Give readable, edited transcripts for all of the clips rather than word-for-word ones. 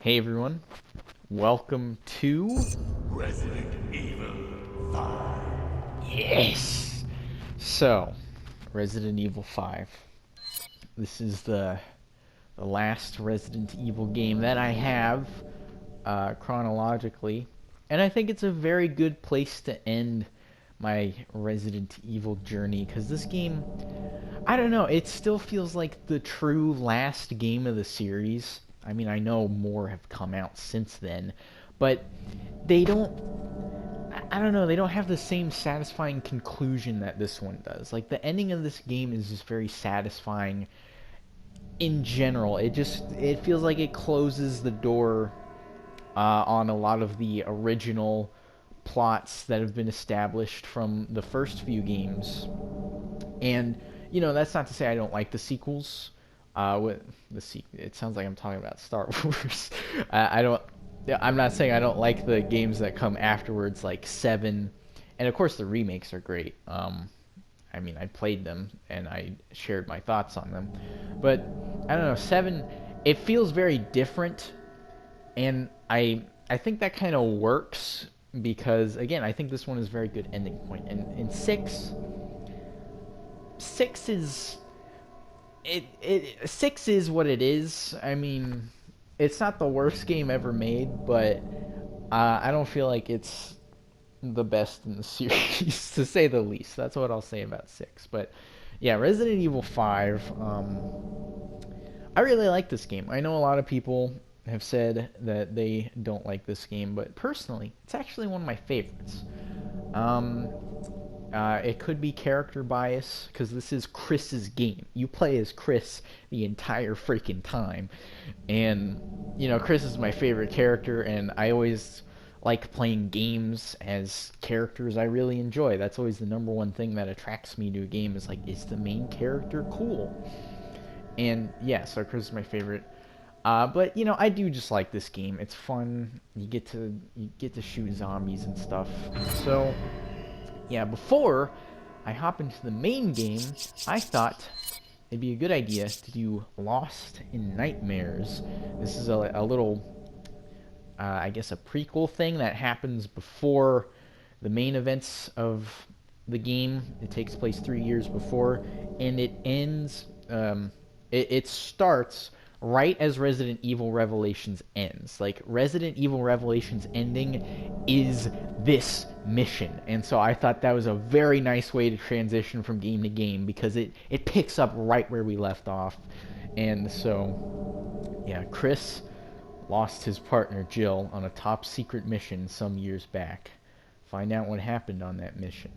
Hey everyone, welcome to Resident Evil 5. Yes. So, Resident Evil 5. This is the last Resident Evil game that I have chronologically, and I think it's a very good place to end my Resident Evil journey because this game, I don't know, it still feels like the true last game of the series. I mean, I know more have come out since then, but they don't I don't know, they don't have the same satisfying conclusion that this one does. Like the ending of this game is just very satisfying in general. It feels like it closes the door on a lot of the original plots that have been established from the first few games. And that's not to say I don't like the sequels. With it sounds like I'm talking about Star Wars. I don't. I'm not saying I don't like the games that come afterwards, like Seven, and of course the remakes are great. I mean, I played them and I shared my thoughts on them, but I don't know. Seven, it feels very different, and I think that kind of works because again, I think this one is a very good ending point. And in six is six is what it is. I mean, it's not the worst game ever made, but I don't feel like it's the best in the series, to say the least. That's what I'll say about six. But yeah, Resident Evil 5. I really like this game. I know a lot of people have said that they don't like this game, but personally, it's actually one of my favorites. Um, it could be character bias because this is Chris's game. You play as Chris the entire freaking time, and Chris is my favorite character, and I always like playing games as characters I really enjoy. That's always the number one thing that attracts me to a game is like, is the main character cool? And yeah, so Chris is my favorite. But I do just like this game. It's fun. You get to shoot zombies and stuff. So yeah, before I hop into the main game, I thought it'd be a good idea to do Lost in Nightmares. This is a little, I guess, a prequel thing that happens before the main events of the game. It takes place 3 years before, and it ends. It starts right as Resident Evil Revelations ends. Like, Resident Evil Revelations ending is this mission. And so I thought that was a very nice way to transition from game to game because it picks up right where we left off. And so, yeah, Chris lost his partner Jill on a top secret mission some years back. Find out what happened on that mission.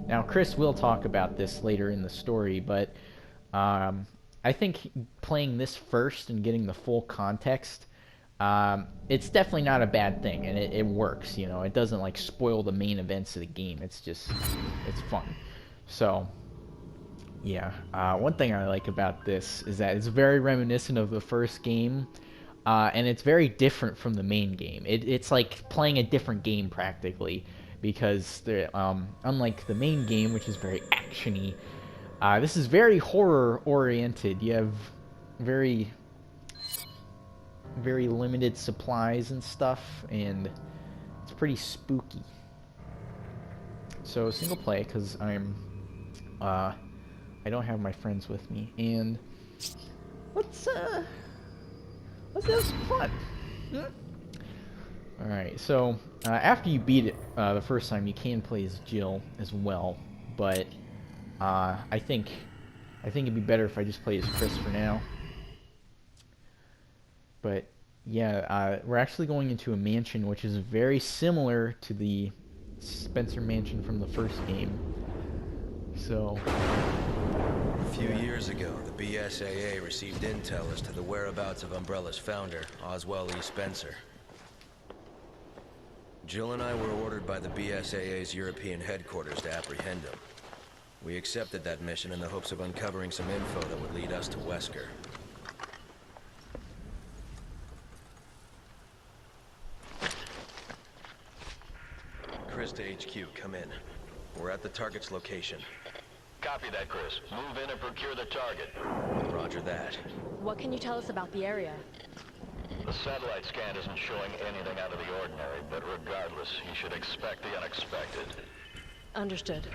Now, Chris will talk about this later in the story, but I think playing this first and getting the full context, it's definitely not a bad thing, and it works. It doesn't like spoil the main events of the game. It's fun. So, yeah, one thing I like about this is that it's very reminiscent of the first game, and it's very different from the main game. It's like playing a different game practically, because unlike the main game, which is very actiony, this is very horror oriented. You have very, very limited supplies and stuff, and it's pretty spooky. So single play because I don't have my friends with me, and let's have some fun. All right. So after you beat it the first time, you can play as Jill as well, but I think it'd be better if I just play as Chris for now. But yeah, we're actually going into a mansion which is very similar to the Spencer mansion from the first game. So A few years ago, the BSAA received intel as to the whereabouts of Umbrella's founder, Oswell E. Spencer. Jill and I were ordered by the BSAA's European headquarters to apprehend him. We accepted that mission in the hopes of uncovering some info that would lead us to Wesker. Chris to HQ, come in. We're at the target's location. Copy that, Chris. Move in and procure the target. Roger that. What can you tell us about the area? The satellite scan isn't showing anything out of the ordinary, but regardless, you should expect the unexpected. Understood.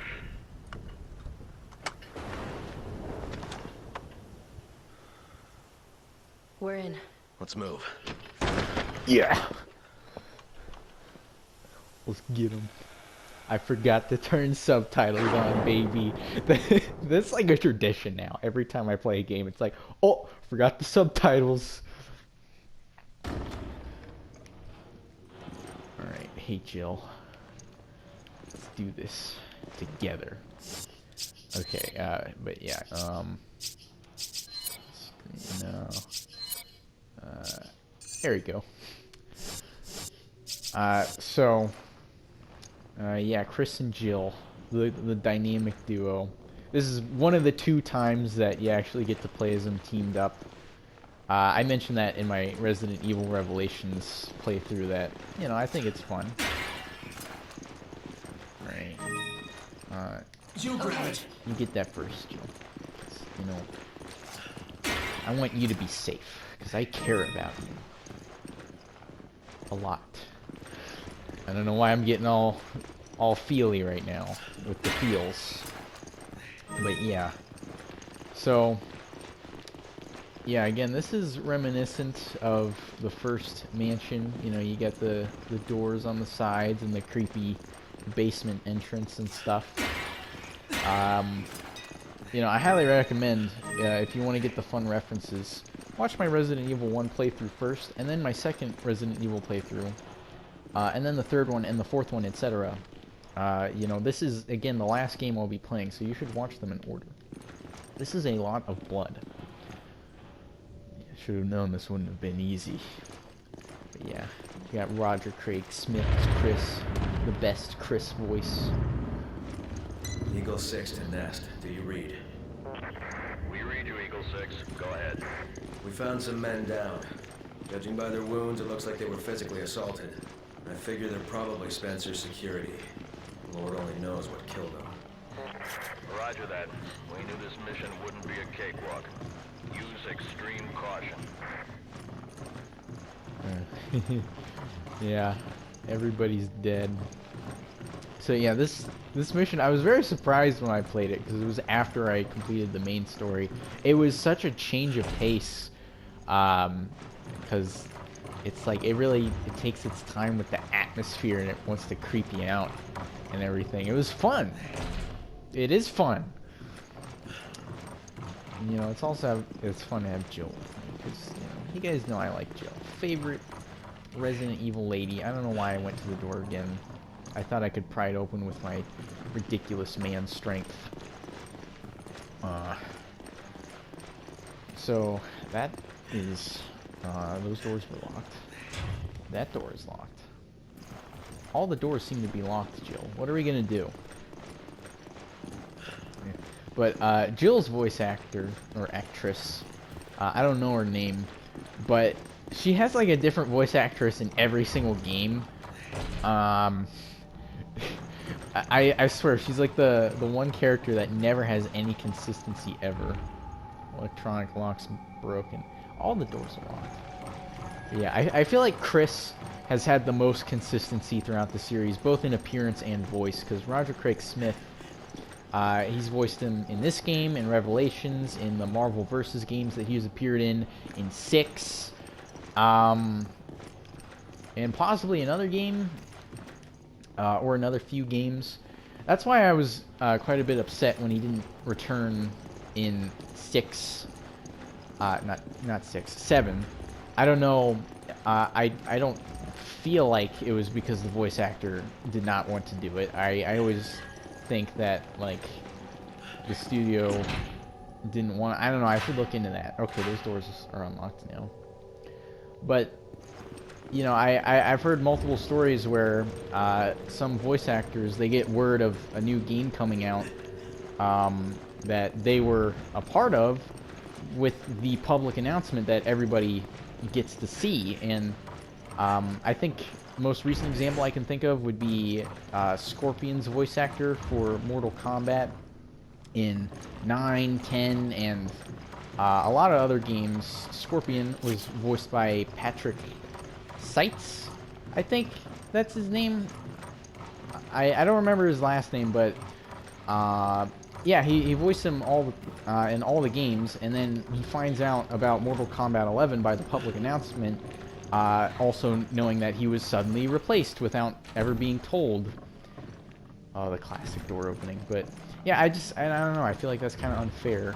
We're in. Let's move. Yeah. Let's get him. I forgot to turn subtitles on, baby. That's like a tradition now. Every time I play a game, it's like, oh, forgot the subtitles. Alright, hey Jill. Let's do this together. Okay, but yeah, screen, there we go. Yeah, Chris and Jill, the dynamic duo. This is one of the 2 times that you actually get to play as them teamed up. I mentioned that in my Resident Evil Revelations playthrough that, you know, I think it's fun. Alright. Jill, grab it. You get that first, Jill. 'Cause, you know, I want you to be safe, because I care about you. A lot. I don't know why I'm getting all feely right now with the feels. But yeah. So, yeah, again, this is reminiscent of the first mansion. You know, you get the doors on the sides and the creepy basement entrance and stuff. You know, I highly recommend, if you want to get the fun references, watch my Resident Evil 1 playthrough first, and then my second Resident Evil playthrough, and then the third one and the fourth one, etc. You know, this is, again, the last game I'll be playing, so you should watch them in order. This is a lot of blood. Should have known this wouldn't have been easy. But yeah, you got Roger Craig Smith as Chris, the best Chris voice. Eagle 6 to Nest. Do you read? We read you, Eagle 6. Go ahead. We found some men down. Judging by their wounds, it looks like they were physically assaulted. I figure they're probably Spencer's security. Lord only knows what killed them. Roger that. We knew this mission wouldn't be a cakewalk. Use extreme caution. Yeah, everybody's dead. So yeah, this mission, I was very surprised when I played it, because it was after I completed the main story. It was such a change of pace, because it's like, it takes its time with the atmosphere, and it wants to creep you out and everything. It was fun. It is fun. You know, it's also, it's fun to have Jill with me, because, you know, you guys know I like Jill. Favorite Resident Evil lady. I don't know why I went to the door again. I thought I could pry it open with my ridiculous man strength. So, that is, those doors were locked. That door is locked. All the doors seem to be locked, Jill. What are we gonna do? But, Jill's voice actor, or actress, I don't know her name, but she has, like, a different voice actress in every single game. I swear, she's like the one character that never has any consistency ever. Electronic locks broken. All the doors are locked. Yeah, I feel like Chris has had the most consistency throughout the series, both in appearance and voice, because Roger Craig Smith, he's voiced him in this game, in Revelations, in the Marvel vs. games that he's appeared in 6, and possibly another game, or another few games. That's why I was quite a bit upset when he didn't return in 6, not 6, 7. I don't know, I don't feel like it was because the voice actor did not want to do it. I always think that, like, the studio didn't want, I don't know, I should look into that. Okay, those doors are unlocked now. But, you know, I've heard multiple stories where some voice actors, they get word of a new game coming out that they were a part of, with the public announcement that everybody gets to see. And I think most recent example I can think of would be Scorpion's voice actor for Mortal Kombat in 9, 10, and A lot of other games, Scorpion was voiced by Patrick Seitz, I think that's his name. I don't remember his last name, but yeah, he voiced him in all the games, and then he finds out about Mortal Kombat 11 by the public announcement, also knowing that he was suddenly replaced without ever being told. Oh, the classic door opening. But yeah, I don't know, I feel like that's kind of unfair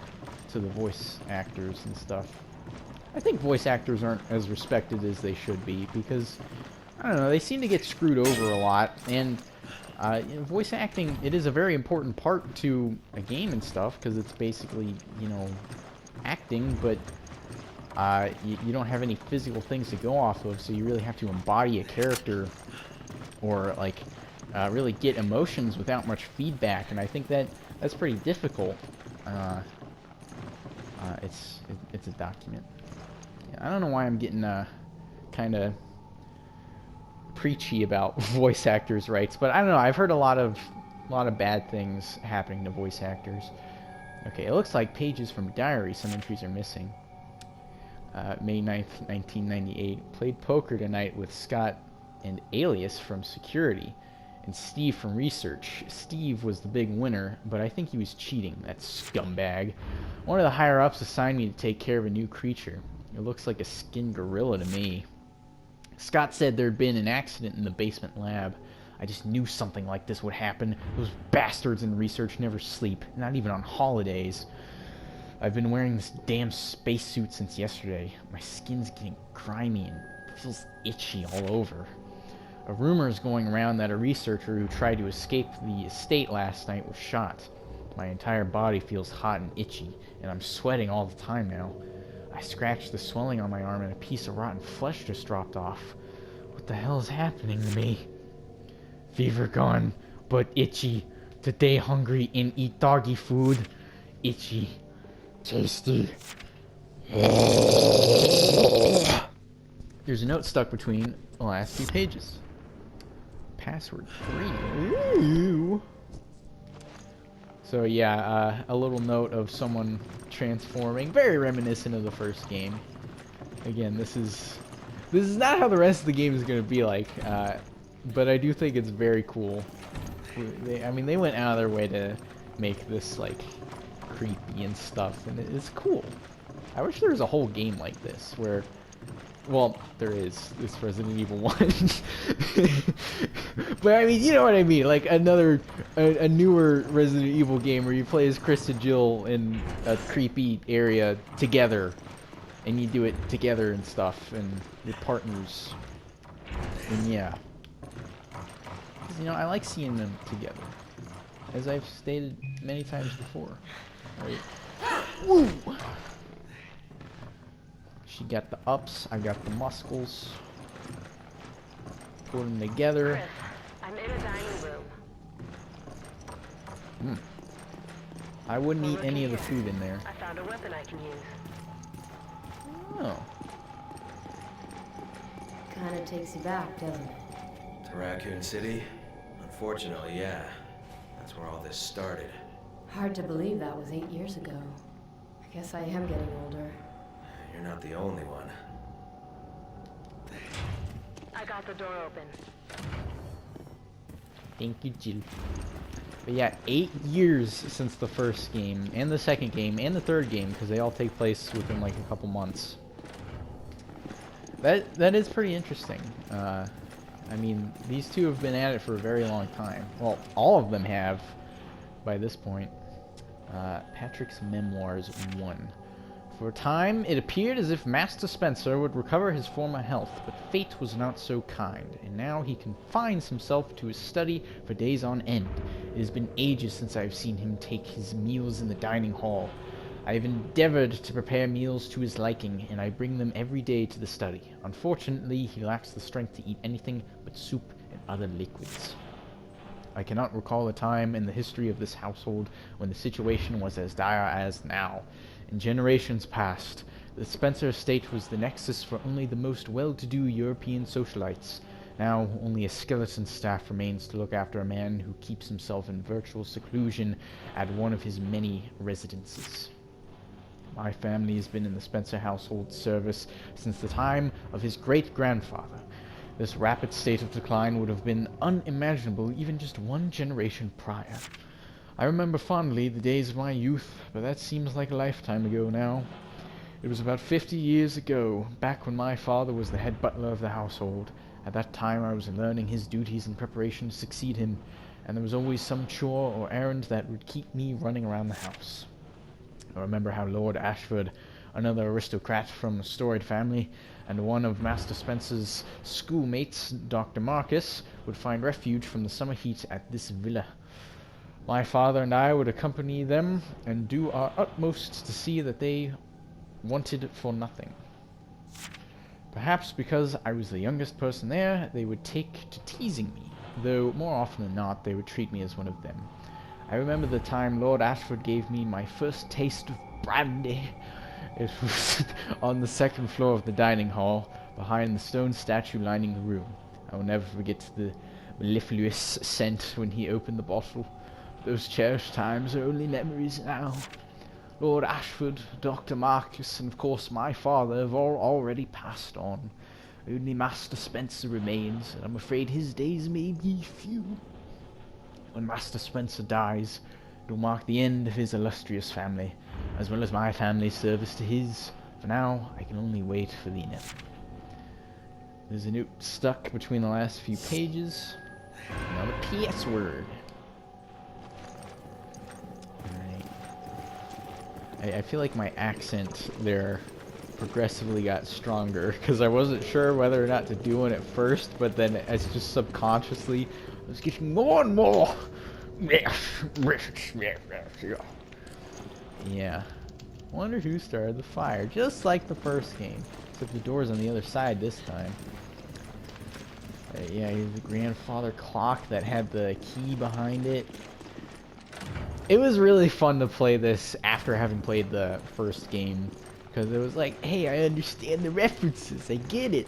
to the voice actors and stuff. I think voice actors aren't as respected as they should be, because I don't know, they seem to get screwed over a lot, and you know, voice acting, it is a very important part to a game and stuff, because it's basically, you know, acting, but you don't have any physical things to go off of, so you really have to embody a character, or, like, really get emotions without much feedback, and I think that's pretty difficult. It's a document. Yeah, I don't know why I'm getting, kind of preachy about voice actors' rights, but I don't know. I've heard a lot of bad things happening to voice actors. Okay, it looks like pages from a diary. Some entries are missing. May 9th, 1998. Played poker tonight with Scott and Alias from security, and Steve from research. Steve was the big winner, but I think he was cheating, that scumbag. One of the higher-ups assigned me to take care of a new creature. It looks like a skinned gorilla to me. Scott said there'd been an accident in the basement lab. I just knew something like this would happen. Those bastards in research never sleep, not even on holidays. I've been wearing this damn spacesuit since yesterday. My skin's getting grimy and feels itchy all over. A rumor is going around that a researcher who tried to escape the estate last night was shot. My entire body feels hot and itchy, and I'm sweating all the time now. I scratched the swelling on my arm and a piece of rotten flesh just dropped off. What the hell is happening to me? Fever gone, but itchy. Today hungry and eat doggy food. Itchy. Tasty. There's a note stuck between the last two pages. Password 3. Ooh. So yeah, a little note of someone transforming, very reminiscent of the first game. Again, this is not how the rest of the game is going to be like, but I do think it's very cool. I mean, they went out of their way to make this like creepy and stuff, and it's cool. I wish there was a whole game like this where, well, there is this Resident Evil 1. But I mean, you know what I mean, like a newer Resident Evil game where you play as Chris and Jill in a creepy area together, and you do it together and stuff, and your partners, and yeah. 'Cause, you know, I like seeing them together, as I've stated many times before. Right? Woo! She got the ups, I got the muscles. Put them together. Chris, I'm in a dining room. I wouldn't eat any of the food in there. I found a weapon I can use. Oh. Kinda takes you back, doesn't it? To Raccoon City? Unfortunately, yeah. That's where all this started. Hard to believe that was 8 years ago. I guess I am getting older. You're not the only one. I got the door open. Thank you, Jill. But yeah, 8 years since the first game, and the second game, and the third game, because they all take place within like a couple months. That is pretty interesting. I mean, these two have been at it for a very long time. Well, all of them have by this point. Patrick's Memoirs 1. For a time, it appeared as if Master Spencer would recover his former health, but fate was not so kind, and now he confines himself to his study for days on end. It has been ages since I have seen him take his meals in the dining hall. I have endeavored to prepare meals to his liking, and I bring them every day to the study. Unfortunately, he lacks the strength to eat anything but soup and other liquids. I cannot recall a time in the history of this household when the situation was as dire as now. In generations past, the Spencer estate was the nexus for only the most well-to-do European socialites. Now, only a skeleton staff remains to look after a man who keeps himself in virtual seclusion at one of his many residences. My family has been in the Spencer household service since the time of his great-grandfather. This rapid state of decline would have been unimaginable even just one generation prior. I remember fondly the days of my youth, but that seems like a lifetime ago now. It was about 50 years ago, back when my father was the head butler of the household. At that time I was learning his duties in preparation to succeed him, and there was always some chore or errand that would keep me running around the house. I remember how Lord Ashford, another aristocrat from a storied family, and one of Master Spencer's schoolmates, Dr. Marcus, would find refuge from the summer heat at this villa. My father and I would accompany them and do our utmost to see that they wanted for nothing. Perhaps because I was the youngest person there, they would take to teasing me, though more often than not they would treat me as one of them. I remember the time Lord Ashford gave me my first taste of brandy. It was on the second floor of the dining hall, behind the stone statue lining the room. I will never forget the mellifluous scent when he opened the bottle. Those cherished times are only memories now. Lord Ashford, Dr. Marcus, and of course my father have all already passed on. Only Master Spencer remains, and I'm afraid his days may be few. When Master Spencer dies, it will mark the end of his illustrious family, as well as my family's service to his. For now, I can only wait for the inevitable. There's a note stuck between the last few pages. Now the PS word. I feel like my accent there progressively got stronger, because I wasn't sure whether or not to do it at first, but then it's just subconsciously, I was getting more and more. Yeah. Wonder who started the fire, just like the first game, except the door's on the other side this time. Yeah, the grandfather clock that had the key behind it. It was really fun to play this after having played the first game, because it was like, hey, I understand the references, I get it.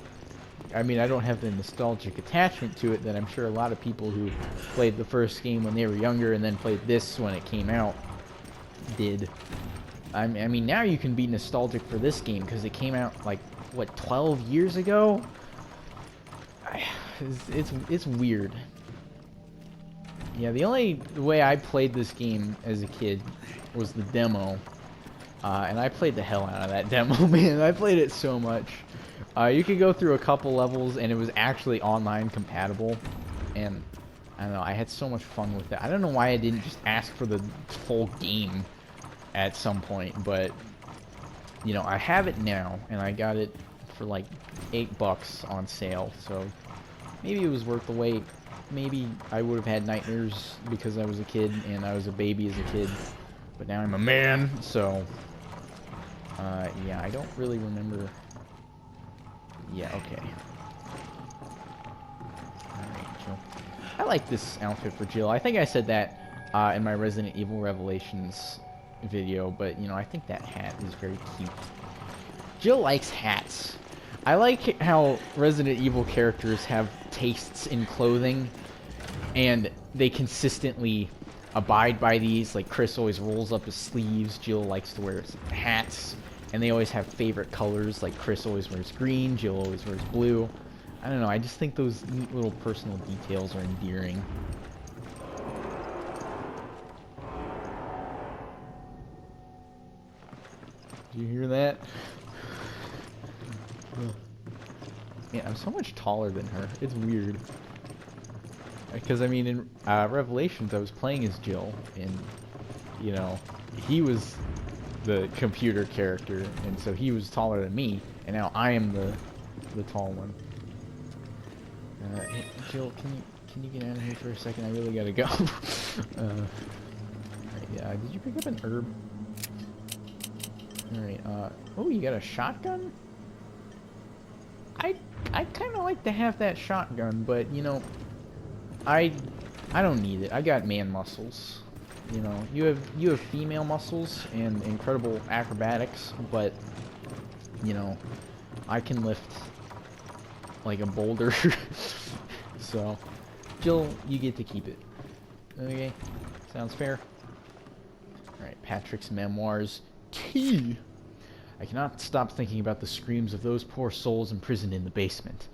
I mean, I don't have the nostalgic attachment to it that I'm sure a lot of people who played the first game when they were younger and then played this when it came out did. I mean, now you can be nostalgic for this game because it came out, like, what, 12 years ago? It's weird. Yeah, the only way I played this game as a kid was the demo. And I played the hell out of that demo, man. I played it so much. You could go through a couple levels, and it was actually online compatible. And, I don't know, I had so much fun with it. I don't know why I didn't just ask for the full game at some point, but, you know, I have it now, and I got it for like $8 on sale, so maybe it was worth the wait. Maybe I would have had nightmares because I was a kid and I was a baby as a kid, but now I'm a man, so yeah, I don't really remember. Yeah, okay. Alright, Jill. I like this outfit for Jill. I think I said that in my Resident Evil Revelations video, but, you know, I think that hat is very cute. Jill likes hats. I like how Resident Evil characters have tastes in clothing, and they consistently abide by these. Like, Chris always rolls up his sleeves, Jill likes to wear hats, and they always have favorite colors. Like, Chris always wears green, Jill always wears blue. I don't know, I just think those neat little personal details are endearing. Did you hear that? Yeah, I'm so much taller than her. It's weird. Because, I mean, in Revelations, I was playing as Jill, and, you know, he was the computer character, and so he was taller than me, and now I am the tall one. Hey, Jill, can you get out of here for a second? I really gotta go. Yeah, did you pick up an herb? Alright, oh, you got a shotgun? I kind of like to have that shotgun, but, you know, I don't need it. I got man muscles. You know, you have female muscles and incredible acrobatics, but, you know, I can lift like a boulder. So, Jill, you get to keep it. Okay, sounds fair. Alright, Patrick's Memoirs T. I cannot stop thinking about the screams of those poor souls imprisoned in the basement.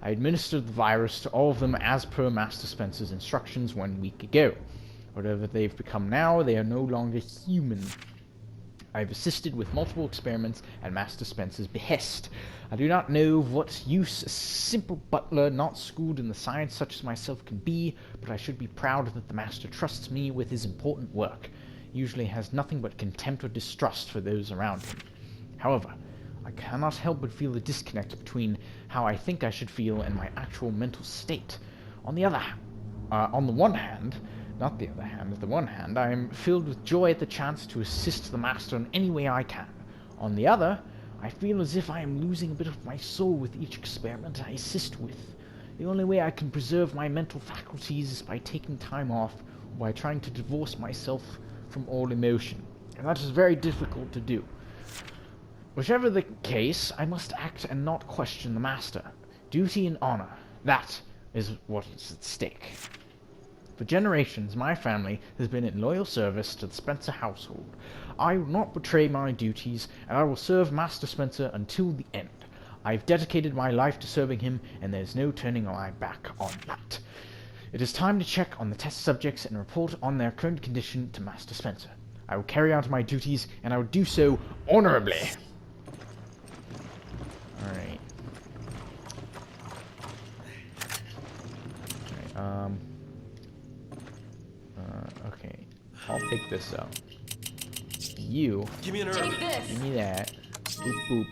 I administered the virus to all of them as per Master Spencer's instructions 1 week ago. Whatever they've become now, they are no longer human. I've assisted with multiple experiments at Master Spencer's behest. I do not know of what use a simple butler not schooled in the science such as myself can be, but I should be proud that the Master trusts me with his important work. He usually has nothing but contempt or distrust for those around him. However, I cannot help but feel a disconnect between how I think I should feel and my actual mental state. On the one hand, I am filled with joy at the chance to assist the Master in any way I can. On the other, I feel as if I am losing a bit of my soul with each experiment I assist with. The only way I can preserve my mental faculties is by taking time off, or by trying to divorce myself from all emotion, and that is very difficult to do. Whichever the case, I must act and not question the Master. Duty and honor, that is what is at stake. For generations, my family has been in loyal service to the Spencer household. I will not betray my duties, and I will serve Master Spencer until the end. I've dedicated my life to serving him, and there's no turning my back on that. It is time to check on the test subjects and report on their current condition to Master Spencer. I will carry out my duties, and I will do so honorably. Alright. Okay. I'll pick this up. You. Give me an Take this! Give me that. Boop, boop.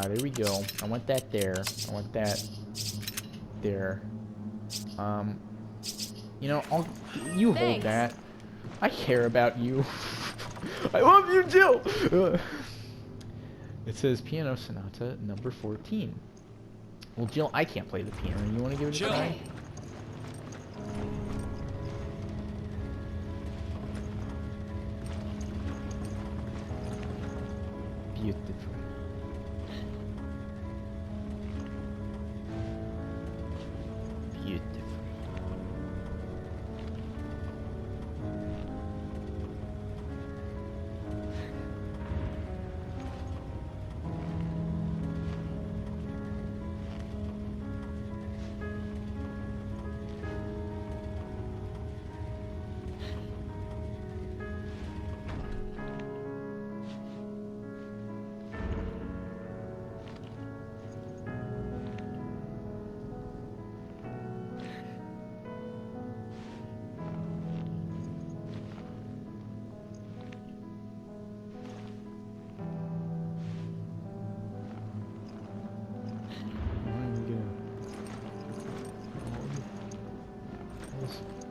There we go. I want that there. I want that there. You know, you hold Thanks. that. I care about you. I love you, Jill! It says Piano Sonata number 14. Well, Jill, I can't play the piano. You want to give it a try? Beautiful. Beautiful.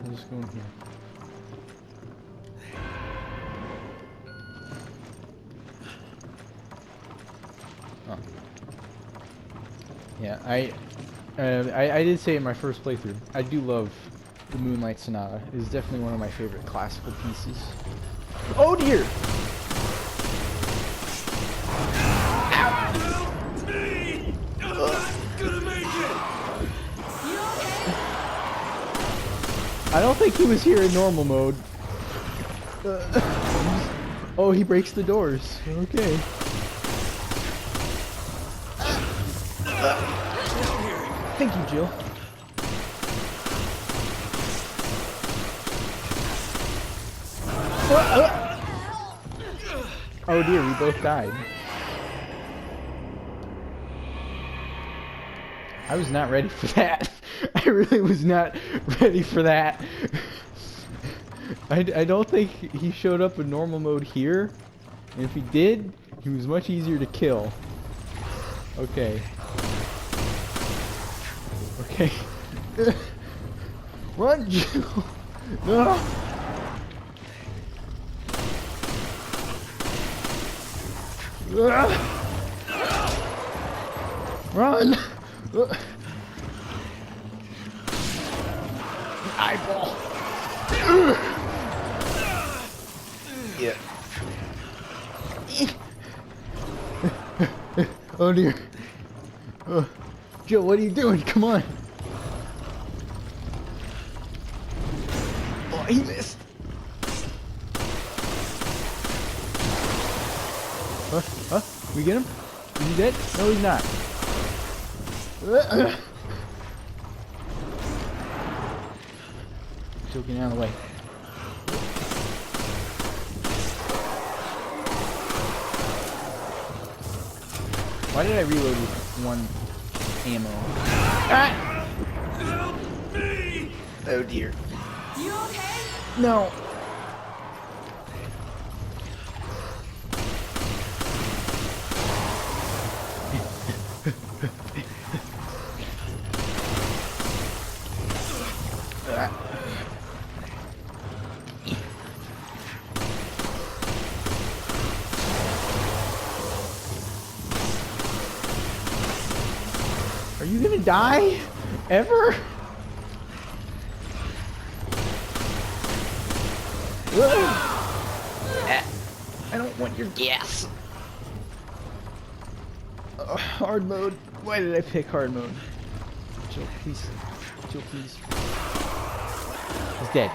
Let's go in here. Oh. Yeah, I did say in my first playthrough, I do love the Moonlight Sonata. It is definitely one of my favorite classical pieces. Oh dear! I don't think he was here in normal mode. Oh, he breaks the doors. Okay. Thank you, Jill. Oh dear, we both died. I was not ready for that. I really was not ready for that. I don't think he showed up in normal mode here. And if he did, he was much easier to kill. Okay. Okay. Run, Jill! No! Run! Eyeball! Yeah. Oh dear. Jill, what are you doing? Come on. Oh, he missed. We get him? Is he dead? No, he's not. Still getting out of the way. Why did I reload with one ammo? Ah! Help me! Oh dear. You okay? No. Are you gonna die? Ever? I don't want your gas. Hard mode. Why did I pick hard mode? Jill, please. Jill, please. He's dead.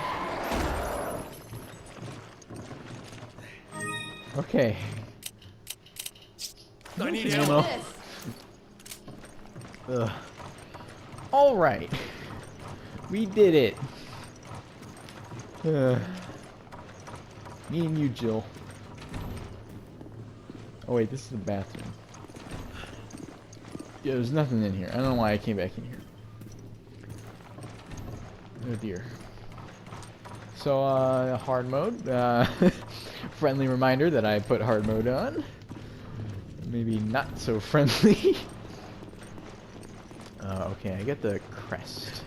Okay. I need Ammo. ammo. Ugh. All right. We did it. Me and you, Jill. Oh wait, this is the bathroom. Yeah, there's nothing in here. I don't know why I came back in here. Oh dear. So, hard mode. Friendly reminder that I put hard mode on. Maybe not so friendly. Okay, I get the crest.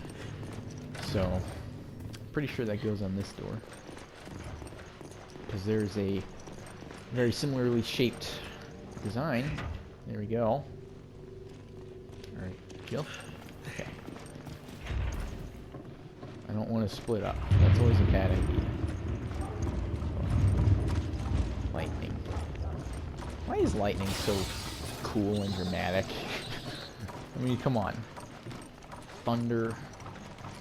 So, pretty sure that goes on this door. Because there's a very similarly shaped design. There we go. Alright, kill. Okay. I don't want to split up. That's always a bad idea. Lightning. Why is lightning so cool and dramatic? I mean, come on. Thunder,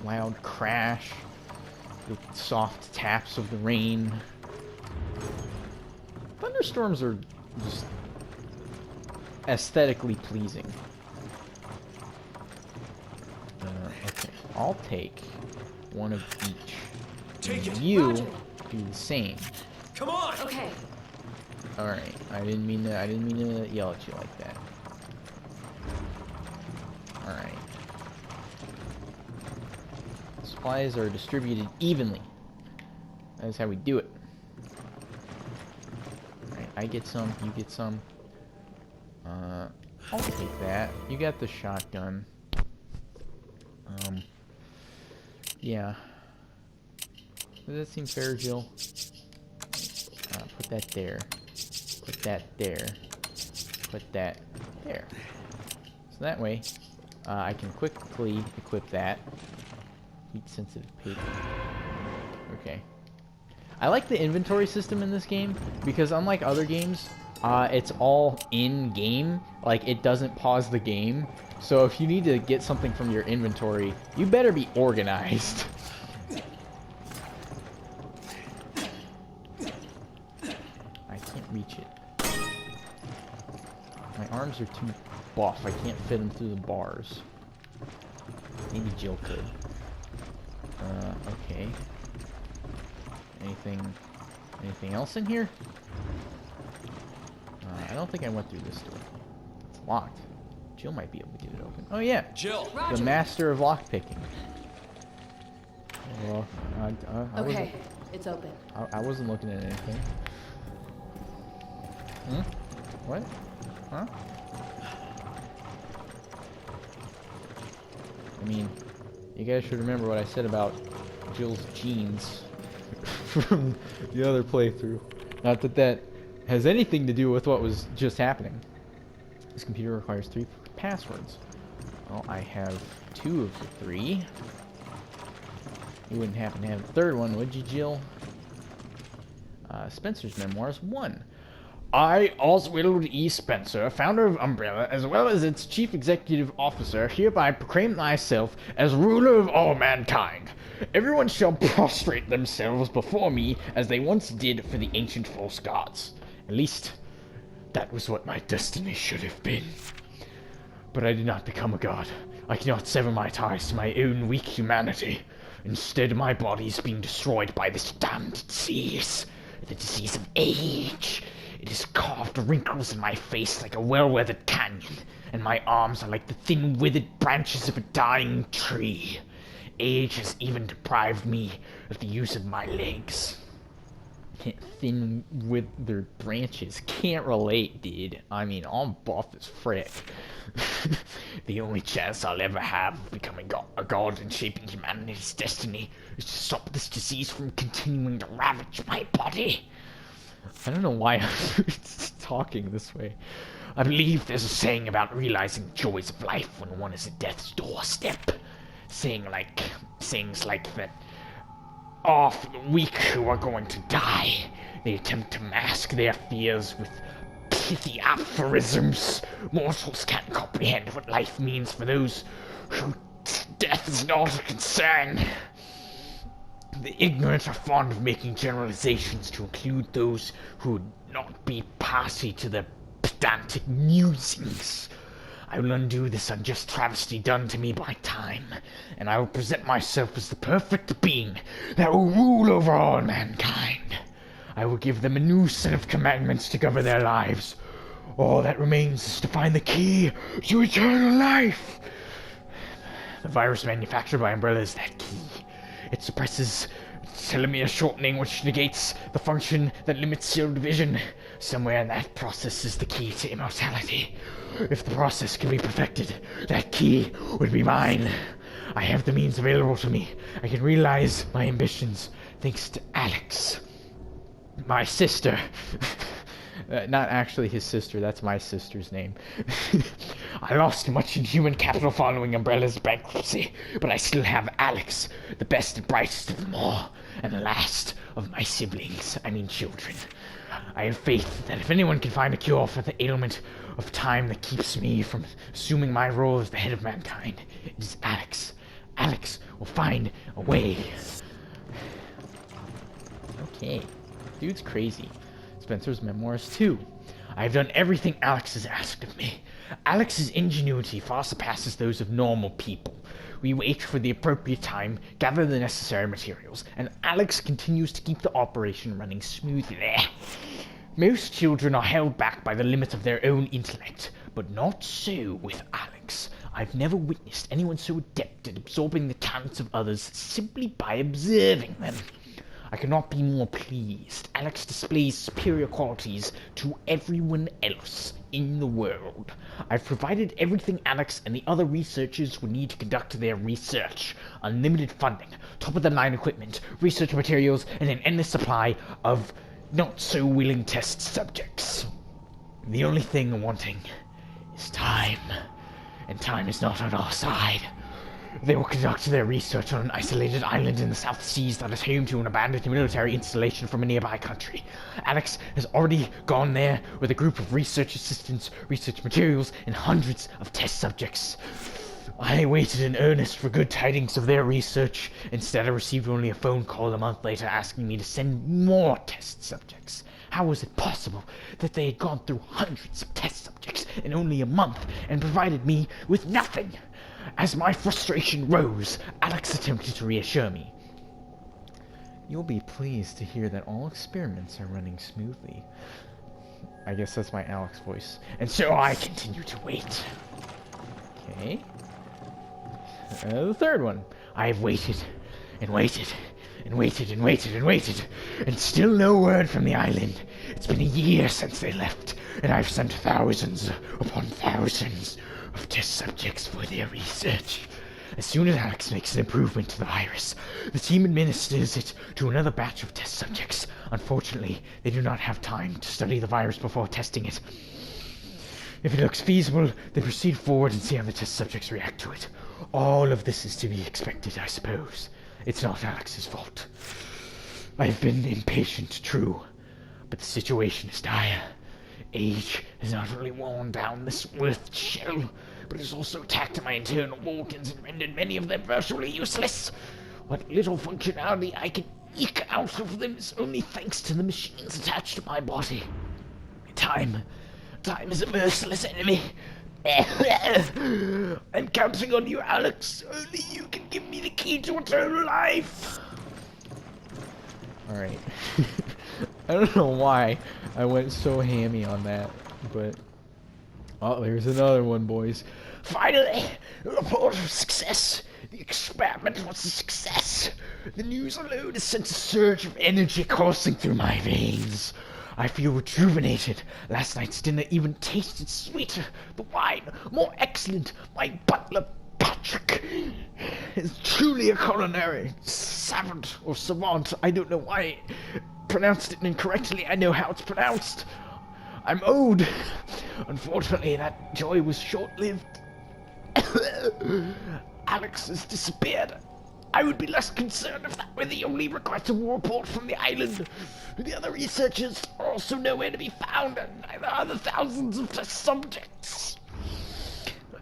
loud crash, the soft taps of the rain. Thunderstorms are just aesthetically pleasing. Okay, I'll take one of each. Take And it. you Roger. do the same. Come on. Okay. All right. I didn't mean to yell at you like that. All right. Supplies are distributed evenly. That is how we do it. All right. I get some. You get some. I'll take that. You got the shotgun. Yeah. Does that seem fair, Jill? Put that there. Put that there. Put that there. So that way, I can quickly equip that. Heat-sensitive paper. Okay. I like the inventory system in this game, because unlike other games, it's all in-game. Like, it doesn't pause the game. So if you need to get something from your inventory, you better be organized. I can't reach it. My arms are too buff. I can't fit them through the bars. Maybe Jill could. Okay. Anything else in here? I don't think I went through this door. It's locked. Jill might be able to get it open. Oh yeah, Jill. the master of lockpicking. Well, I Okay, it's open. I wasn't looking at anything. Hmm? What? Huh? I mean, you guys should remember what I said about Jill's jeans from the other playthrough. Not that that has anything to do with what was just happening. This computer requires 3 passwords. Well, I have 2 of the 3. You wouldn't happen to have the 3rd one, would you, Jill? Spencer's Memoirs 1. I, Oswald E. Spencer, founder of Umbrella, as well as its chief executive officer, hereby proclaim myself as ruler of all mankind. Everyone shall prostrate themselves before me as they once did for the ancient false gods. At least, that was what my destiny should have been. But I did not become a god. I cannot sever my ties to my own weak humanity. Instead, my body is being destroyed by this damned disease. The disease of age. It has carved wrinkles in my face like a well-weathered canyon, and my arms are like the thin, withered branches of a dying tree. Age has even deprived me of the use of my legs. Thin, withered branches. Can't relate, dude. I mean, I'm buff as frick. The only chance I'll ever have of becoming a god and shaping humanity's destiny is to stop this disease from continuing to ravage my body. I don't know why I'm talking this way. I believe there's a saying about realizing the joys of life when one is at death's doorstep. Sayings like that are for the weak who are going to die. They attempt to mask their fears with pithy aphorisms. Mortals can't comprehend what life means for those who death is not a concern. The ignorant are fond of making generalizations to include those who would not be party to their pedantic musings. I will undo this unjust travesty done to me by time, and I will present myself as the perfect being that will rule over all mankind. I will give them a new set of commandments to govern their lives. All that remains is to find the key to eternal life. The virus manufactured by Umbrella is that key. It suppresses telomere shortening, which negates the function that limits cell division. Somewhere in that process is the key to immortality. If the process can be perfected, that key would be mine. I have the means available to me. I can realize my ambitions thanks to Alex. My sister. Not actually his sister, that's my sister's name. I lost much in human capital following Umbrella's bankruptcy, but I still have Alex, the best and brightest of them all, and the last of my children. I have faith that if anyone can find a cure for the ailment of time that keeps me from assuming my role as the head of mankind, it is Alex. Alex will find a way. Okay. Dude's crazy. Spencer's memoirs too. I have done everything Alex has asked of me. Alex's ingenuity far surpasses those of normal people. We wait for the appropriate time, gather the necessary materials, and Alex continues to keep the operation running smoothly. Most children are held back by the limits of their own intellect, but not so with Alex. I've never witnessed anyone so adept at absorbing the talents of others simply by observing them. I cannot be more pleased. Alex displays superior qualities to everyone else in the world. I've provided everything Alex and the other researchers would need to conduct their research. Unlimited funding, top-of-the-line equipment, research materials, and an endless supply of not-so-willing test subjects. The only thing wanting is time. And time is not on our side. They will conduct their research on an isolated island in the South Seas that is home to an abandoned military installation from a nearby country. Alex has already gone there with a group of research assistants, research materials, and hundreds of test subjects. I waited in earnest for good tidings of their research. Instead, I received only a phone call a month later asking me to send more test subjects. How was it possible that they had gone through hundreds of test subjects in only a month and provided me with nothing? As my frustration rose, Alex attempted to reassure me. You'll be pleased to hear that all experiments are running smoothly. I guess that's my Alex voice. And so I continue to wait. Okay. The third one. I have waited, and waited, and waited, and waited, and waited, and still no word from the island. It's been a year since they left, and I've sent thousands upon thousands of test subjects for their research. As soon as Alex makes an improvement to the virus, the team administers it to another batch of test subjects. Unfortunately, they do not have time to study the virus before testing it. If it looks feasible, they proceed forward and see how the test subjects react to it. All of this is to be expected, I suppose. It's not Alex's fault. I've been impatient, true, but the situation is dire. Age has not only worn down this earth's shell, but has also attacked my internal organs and rendered many of them virtually useless. What little functionality I can eke out of them is only thanks to the machines attached to my body. Time Time is a merciless enemy. I'm counting on you, Alex. Only you can give me the key to eternal life. Alright. I don't know why I went so hammy on that, but... Oh, there's another one, boys. Finally! A report of success! The experiment was a success! The news alone has sent a surge of energy coursing through my veins. I feel rejuvenated. Last night's dinner even tasted sweeter. The wine, more excellent. My butler, Patrick, is truly a culinary savant or savant. I don't know why I pronounced it incorrectly. I know how it's pronounced. I'm owed. Unfortunately, that joy was short-lived. Alex has disappeared. I would be less concerned if that were the only regrettable report from the island. The other researchers are also nowhere to be found, and neither are the thousands of test subjects.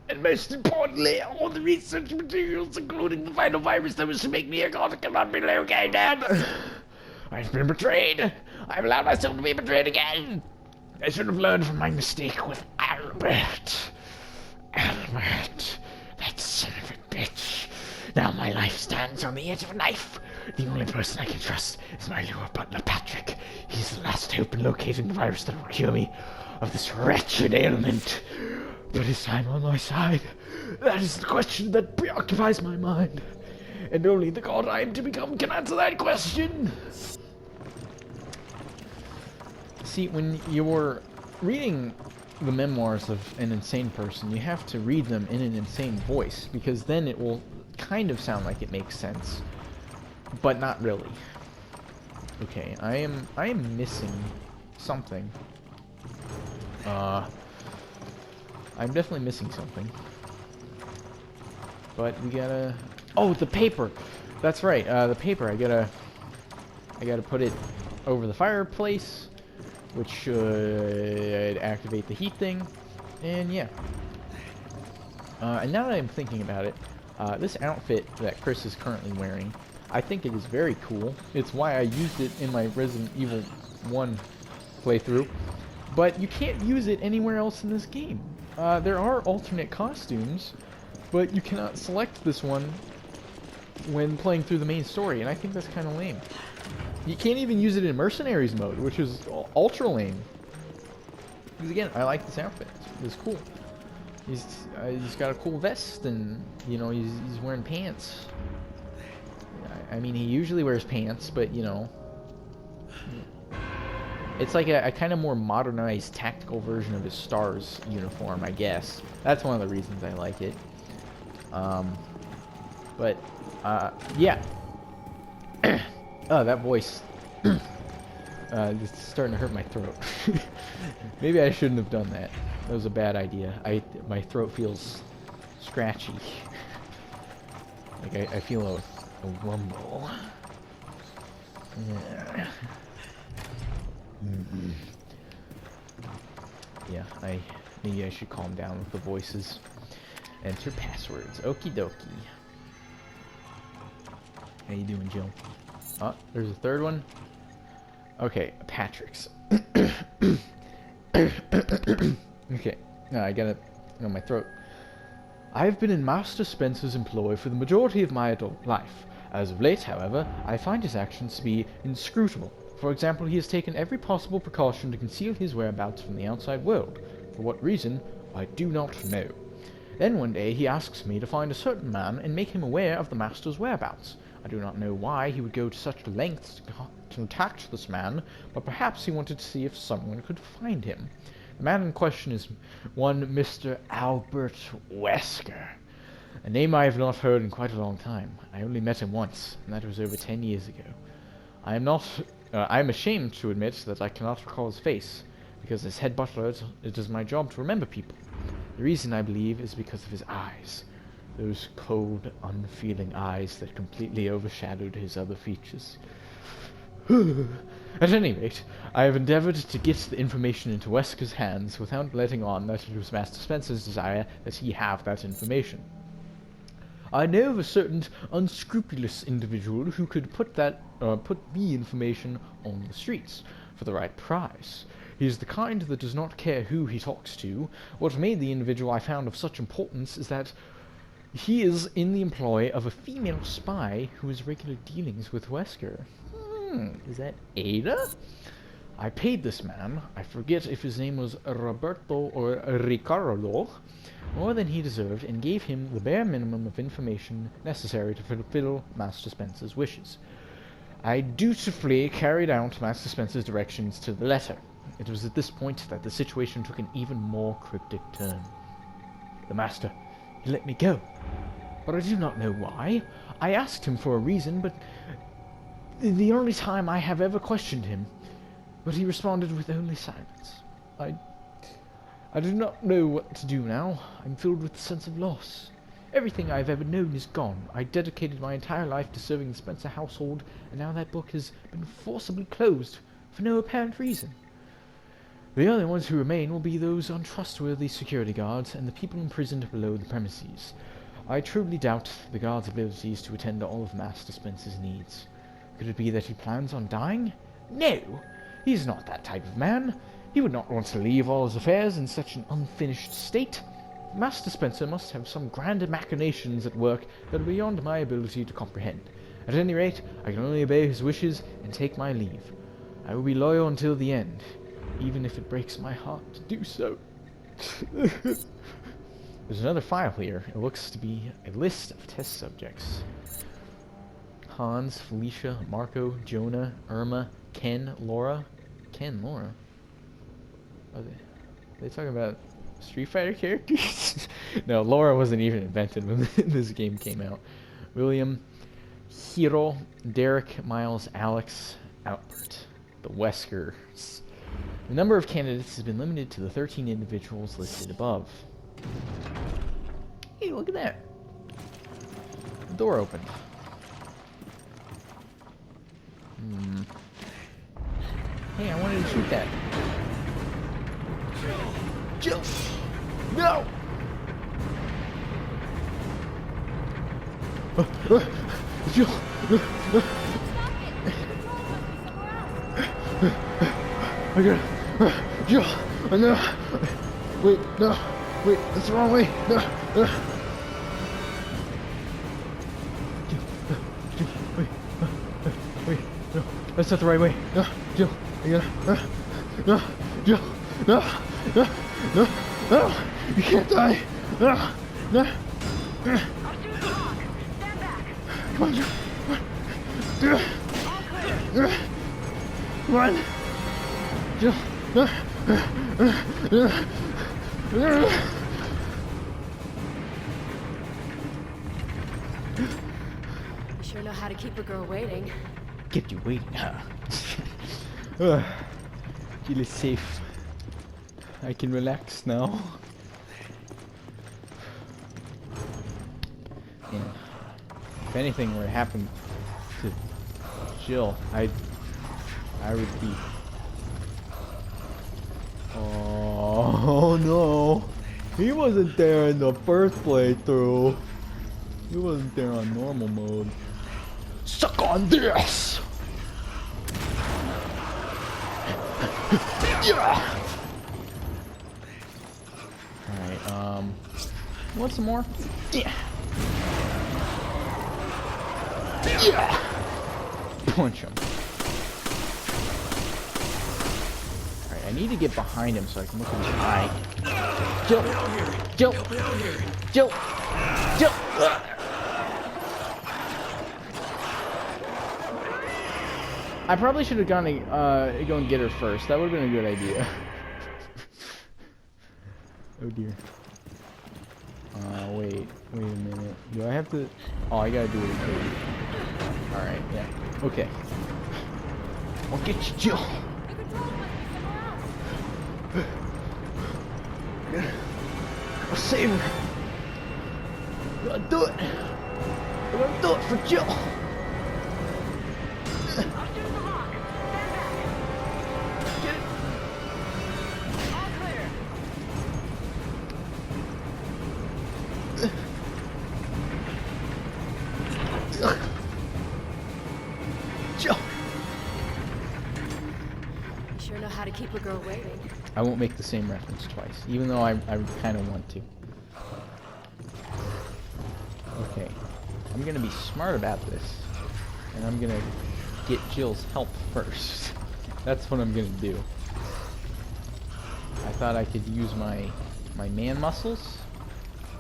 And most importantly, all the research materials, including the final virus that was to make me a god, cannot be located. I've been betrayed. I've allowed myself to be betrayed again. I should have learned from my mistake with Albert. Albert, that son of a bitch. Now my life stands on the edge of a knife. The only person I can trust is my lure butler, Patrick. He's the last hope in locating the virus that will cure me of this wretched ailment. But is time on my side? That is the question that preoccupies my mind. And only the god I am to become can answer that question. See, when you're reading the memoirs of an insane person, you have to read them in an insane voice, because then it will kind of sound like it makes sense, but not really. Okay, I am missing something. I'm definitely missing something. But we gotta... Oh, the paper! That's right, the paper. I gotta put it over the fireplace, which should activate the heat thing. And yeah. And now that I'm thinking about it, this outfit that Chris is currently wearing, I think it is very cool. It's why I used it in my Resident Evil 1 playthrough. But you can't use it anywhere else in this game. There are alternate costumes, but you cannot select this one when playing through the main story, and I think that's kind of lame. You can't even use it in Mercenaries mode, which is ultra lame. Because again, I like this outfit. It's cool. He's got a cool vest, and you know he's wearing pants. I mean, he usually wears pants, but you know, it's like a kind of more modernized, tactical version of his STARS uniform, I guess. That's one of the reasons I like it. But yeah. Oh, that voice. It's starting to hurt my throat. Maybe I shouldn't have done that. That was a bad idea. My throat feels scratchy. Like I feel a rumble. Yeah. Yeah, maybe I should calm down with the voices. Enter passwords. Okie dokie. How you doing, Jill? Oh, there's a third one. Okay, Patrick's. Okay, no, I got it on my throat. I have been in Master Spencer's employ for the majority of my adult life. As of late, however, I find his actions to be inscrutable. For example, he has taken every possible precaution to conceal his whereabouts from the outside world. For what reason, I do not know. Then one day he asks me to find a certain man and make him aware of the Master's whereabouts. I do not know why he would go to such lengths to contact this man, but perhaps he wanted to see if someone could find him. The man in question is one Mr. Albert Wesker, a name I have not heard in quite a long time. I only met him once, and that was over 10 years ago. I am ashamed to admit that I cannot recall his face, because as head butler, it is my job to remember people. The reason, I believe, is because of his eyes. Those cold, unfeeling eyes that completely overshadowed his other features. At any rate, I have endeavored to get the information into Wesker's hands without letting on that it was Master Spencer's desire that he have that information. I know of a certain unscrupulous individual who could put the information on the streets for the right price. He's the kind that does not care who he talks to. What made the individual I found of such importance is that he is in the employ of a female spy who has regular dealings with Wesker. Is that Ada? I paid this man, I forget if his name was Roberto or Ricardo, more than he deserved, and gave him the bare minimum of information necessary to fulfill Master Spencer's wishes. I dutifully carried out Master Spencer's directions to the letter. It was at this point that the situation took an even more cryptic turn. The Master, he let me go, but I do not know why. I asked him for a reason, but the only time I have ever questioned him, but he responded with only silence. I do not know what to do now. I'm filled with a sense of loss. Everything I've ever known is gone. I dedicated my entire life to serving the Spencer household, and now that book has been forcibly closed for no apparent reason. The only ones who remain will be those untrustworthy security guards and the people imprisoned below the premises. I truly doubt the guards' abilities to attend to all of Master Spencer's needs. Could it be that he plans on dying? No! He's not that type of man. He would not want to leave all his affairs in such an unfinished state. Master Spencer must have some grand machinations at work that are beyond my ability to comprehend. At any rate, I can only obey his wishes and take my leave. I will be loyal until the end, even if it breaks my heart to do so. There's another file here. It looks to be a list of test subjects. Hans, Felicia, Marco, Jonah, Irma, Ken, Laura. Ken, Laura? Are they talking about Street Fighter characters? No, Laura wasn't even invented when this game came out. William, Hiro, Derek, Miles, Alex, Albert. The Weskers. The number of candidates has been limited to the 13 individuals listed above. Hey, look at that. The door opened. Hey, I wanted to shoot that. Jill! No! Jill! I got it. Jill! No! Wait, no! Wait, that's the wrong way! No! Jill, wait, no, that's not the right way. No, Jill, I gotta, no, Jill, no, no, no, no, you can't die. No, no. I'll shoot the hawk. Stand back. Come on, Jill. All clear. Come on. Jill, You sure know how to keep a girl waiting. Kept you waiting, huh? Jill is safe. I can relax now. And if anything were to happen to Jill, I would be. Oh no! He wasn't there in the first playthrough. He wasn't there on normal mode. Suck on this! Yeah. Alright, want some more? Yeah. Yeah. Punch him. Alright, I need to get behind him so I can look in his eye. Jill! Jill! Jill! Jill! I probably should have gone to go and get her first. That would have been a good idea. Oh dear. Wait a minute. Do I have to? Oh, I gotta do it again. All right, yeah. Okay. I'll get you, Jill. I'll save her. I'm gonna do it. I'm gonna do it for Jill. I'll shoot the hawk. Stand back. Get it. All clear. Jill. You sure know how to keep a girl waiting. I won't make the same reference twice, even though I kind of want to. Okay, I'm gonna be smart about this, and I'm gonna get Jill's help first. That's what I'm gonna do. I thought I could use my man muscles.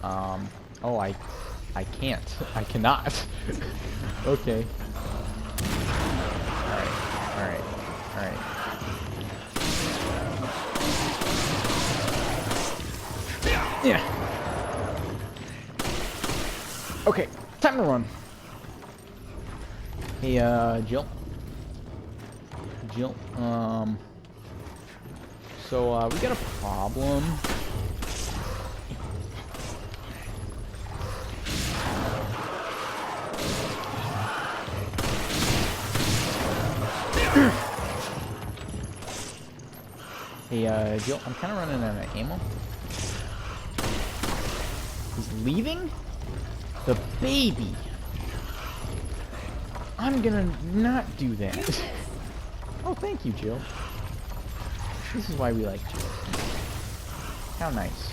Oh, I can't. I cannot. Okay. Alright. Yeah. Okay, time to run. Hey, Jill. So, we got a problem. Hey, Jill, I'm kind of running out of ammo. He's leaving? The baby! I'm gonna not do that. Oh, thank you, Jill. This is why we like Jill. How nice.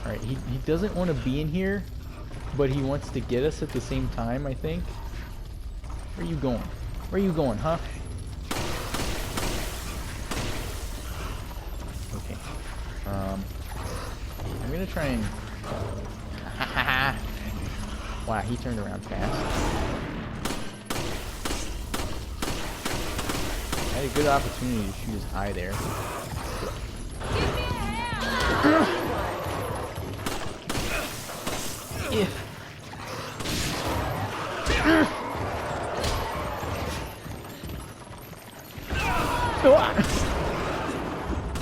Alright, he doesn't want to be in here, but he wants to get us at the same time, I think. Where are you going? Where are you going, huh? Okay. I'm gonna try and... Wow, he turned around fast. I had a good opportunity to shoot his eye there.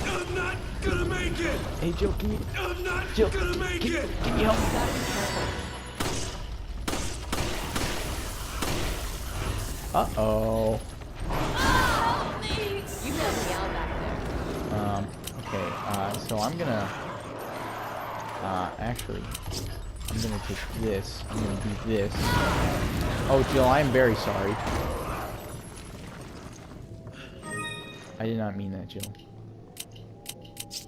I'm not gonna make it! Hey, Jill, can you... I'm not Jill, gonna make it! Can you help? Uh-oh. You let me out back there. Okay, so I'm gonna... actually, I'm gonna take this. I'm gonna do this. Oh, Jill, I am very sorry. I did not mean that, Jill.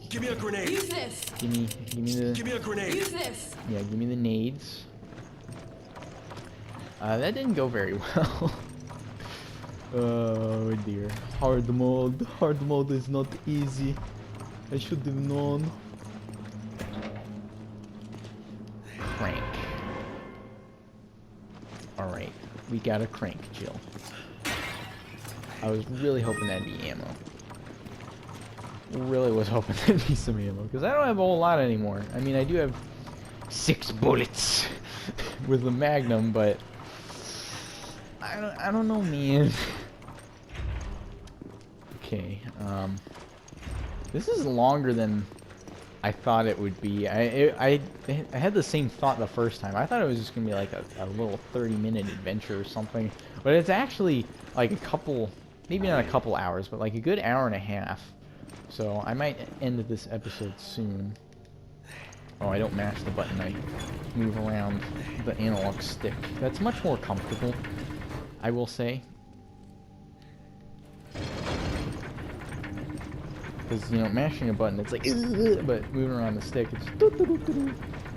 Give me a grenade! Use this. Give me Give me the... a grenade! Use this. Yeah, give me the nades. That didn't go very well. Oh dear. Hard mode. Hard mode is not easy. I should have known. Crank. Alright. We got a crank, Jill. I was really hoping that'd be ammo. Really was hoping that'd be some ammo. Because I don't have a whole lot anymore. I mean, I do have 6 bullets with the Magnum, but... I don't know, man. Okay, this is longer than I thought it would be. I had the same thought the first time. I thought it was just gonna be like a little 30-minute adventure or something, but it's actually like a couple, maybe not a couple hours, but like a good hour and a half. So I might end this episode soon. Oh, I don't mash the button. I move around the analog stick. That's much more comfortable, I will say. Because, you know, mashing a button, it's like, but moving around the stick, it's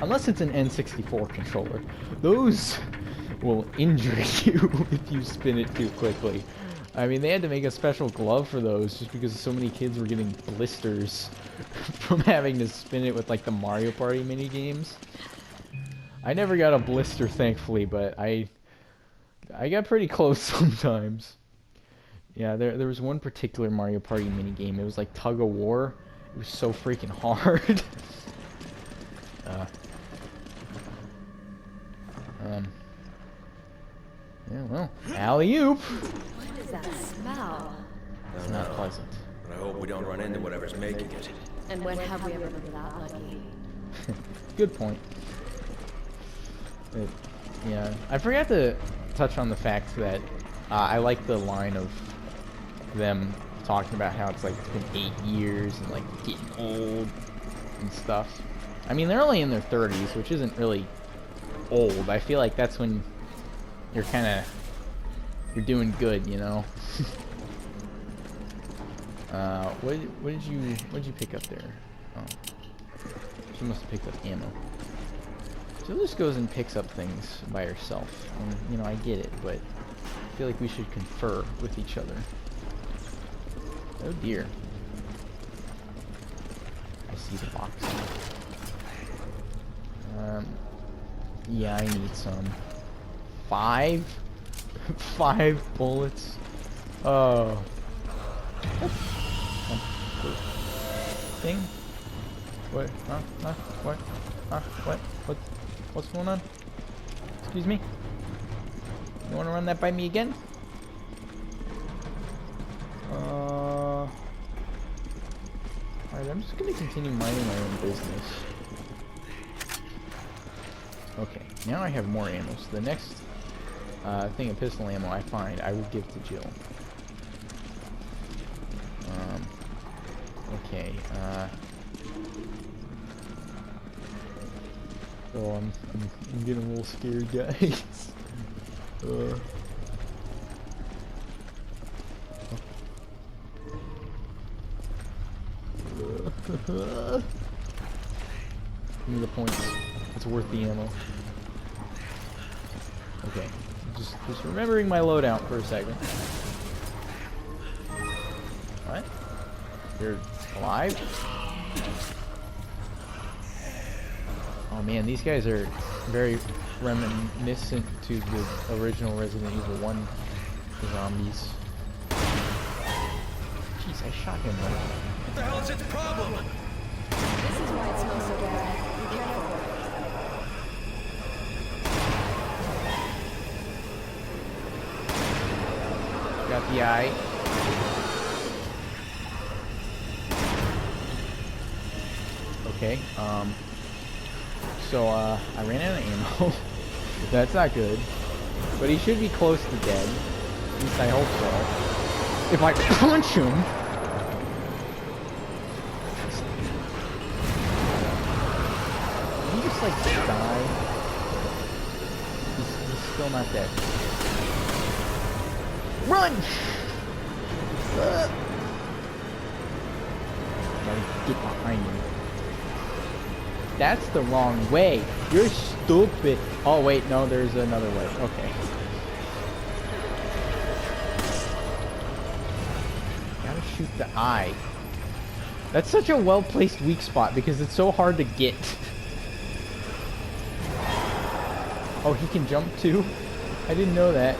unless it's an N64 controller. Those will injure you if you spin it too quickly. I mean, they had to make a special glove for those just because so many kids were getting blisters from having to spin it with, like, the Mario Party mini games. I never got a blister, thankfully, but I got pretty close sometimes. Yeah, there was one particular Mario Party minigame. It was like tug of war. It was so freaking hard. Yeah, well, alley-oop. What is that smell? It's not pleasant. But I hope we don't run into whatever's making it. And when have we ever been that lucky? Good point. Yeah, I forgot to touch on the fact that I like the line of them talking about how it's like been 8 years and like getting old and stuff. I mean, they're only in their 30s, which isn't really old. I feel like that's when you're doing good, you know. What did you pick up there? Oh, she must have picked up ammo. Jill just goes and picks up things by herself, and you know I get it, but I feel like we should confer with each other. Oh dear. I see the box. Yeah, I need some. 5? 5 bullets? Oh. Thing? What? Huh? What? Huh? What? What's going on? Excuse me? You wanna run that by me again? Alright, I'm just gonna continue minding my own business. Okay, now I have more ammo, so the next thing of pistol ammo I find, I will give to Jill. Okay, oh, I'm getting a little scared, guys. Give me the points. It's worth the ammo. Okay, just remembering my loadout for a second. What? You're alive? Oh man, these guys are very reminiscent to the original Resident Evil 1 zombies. Jeez, I shot him though. What the hell is its problem? This is why it smells so bad. You can't help it. Got the eye. Okay, so, I ran out of ammo. That's not good. But he should be close to dead. At least I hope so. If I punch him... Did he just, like, die? He's still not dead. Run! Gotta get behind him. That's the wrong way. You're stupid. Oh wait, no, there's another way. Okay. Gotta shoot the eye. That's such a well-placed weak spot because it's so hard to get. Oh, he can jump too? I didn't know that.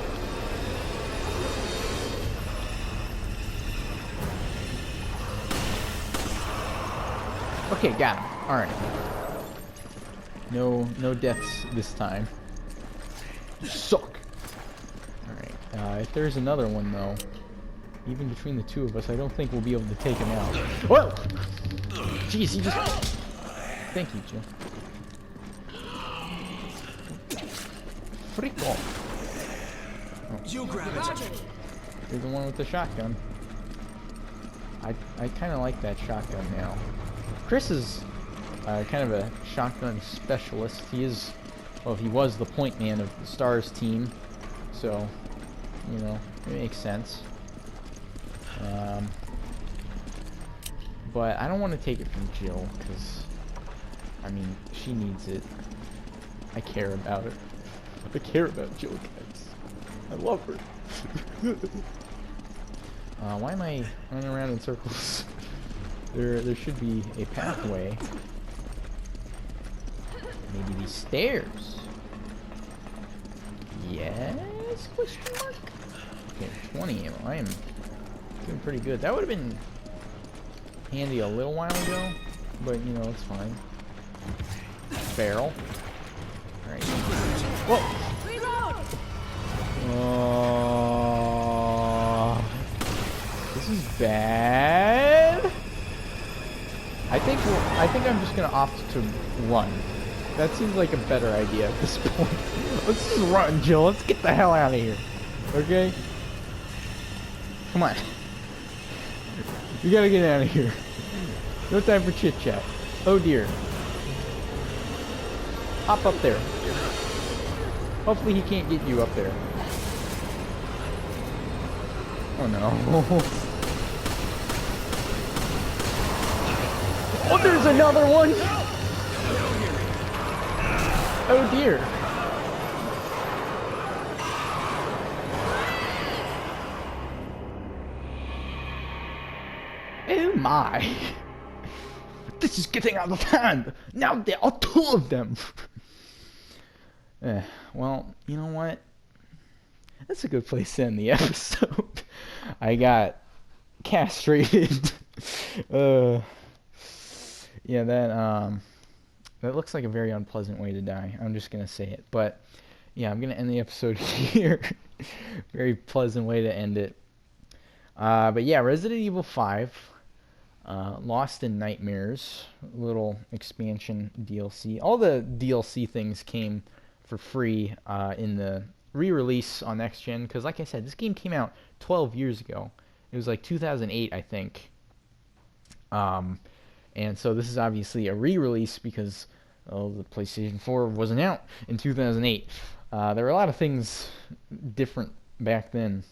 Okay, got him. Alright. No deaths this time. You suck. Alright, if there's another one though, even between the two of us, I don't think we'll be able to take him out. Whoa! Jeez, he just... Thank you, Jill. Freak off. Oh. You grab it. You're the one with the shotgun. I kind of like that shotgun now. Chris is kind of a shotgun specialist. He is, well, he was the point man of the STARS team, so, you know, it makes sense. But I don't want to take it from Jill, because, I mean, she needs it. I care about her. I care about Jill, guys. I love her. Why am I running around in circles? There should be a pathway. Maybe these stairs. Yes? Question mark? Okay, 20 ammo. I am doing pretty good. That would have been handy a little while ago, but you know, it's fine. Barrel. Alright. Whoa! Reload! This is bad. I think I'm just gonna opt to run. That seems like a better idea at this point. Let's just run, Jill. Let's get the hell out of here. Okay? Come on. We gotta get out of here. No time for chit chat. Oh dear. Hop up there. Hopefully he can't get you up there. Oh no. Oh, there's another one! Oh dear. Oh my. This is getting out of hand. Now there are two of them. Well, you know what? That's a good place to end the episode. I got castrated. uh, yeah, that looks like a very unpleasant way to die. I'm just gonna say it, but yeah, I'm gonna end the episode here. Very pleasant way to end it. But yeah, Resident Evil 5, Lost in Nightmares, little expansion DLC. All the DLC things came for free in the re-release on Next Gen, because like I said, this game came out 12 years ago. It was like 2008, I think. And so this is obviously a re-release because the PlayStation 4 wasn't out in 2008. There were a lot of things different back then.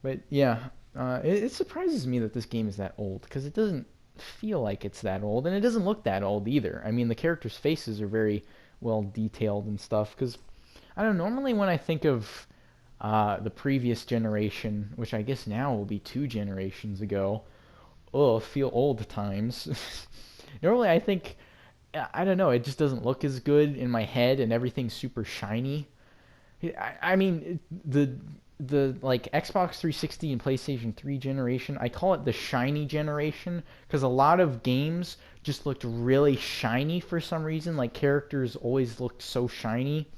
But yeah, it surprises me that this game is that old, because it doesn't feel like it's that old, and it doesn't look that old either. I mean, the characters' faces are very well detailed and stuff, because, I don't know, normally when I think of the previous generation, which I guess now will be 2 generations ago, feel old times. Normally I think, I don't know, it just doesn't look as good in my head, and everything's super shiny. I mean, the like Xbox 360 and PlayStation 3 generation, I call it the shiny generation, because a lot of games just looked really shiny for some reason. Like, characters always looked so shiny,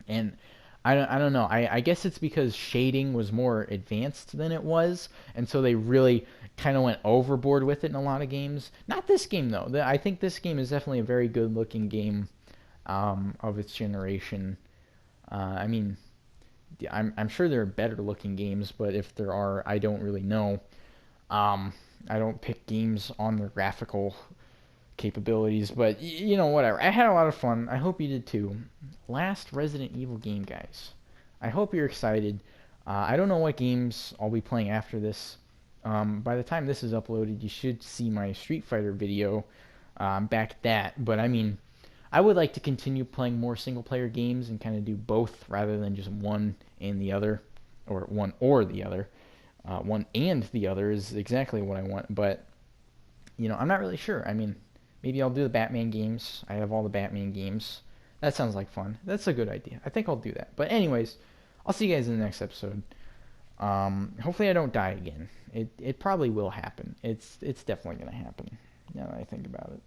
and I don't know. I guess it's because shading was more advanced than it was, and so they really kind of went overboard with it in a lot of games. Not this game though. I think this game is definitely a very good looking game of its generation. I mean, I'm sure there are better looking games, but if there are, I don't really know. I don't pick games on their graphical capabilities, but you know, whatever. I had a lot of fun. I hope you did too. Last Resident Evil game, guys. I hope you're excited. I don't know what games I'll be playing after this. By the time this is uploaded, you should see my Street Fighter video. Back at that, but I mean, I would like to continue playing more single player games and kind of do both rather than just one and the other, or one or the other. One and the other is exactly what I want, but you know, I'm not really sure. I mean, maybe I'll do the Batman games. I have all the Batman games. That sounds like fun. That's a good idea. I think I'll do that. But anyways, I'll see you guys in the next episode. Hopefully I don't die again. It probably will happen. It's definitely gonna happen now that I think about it.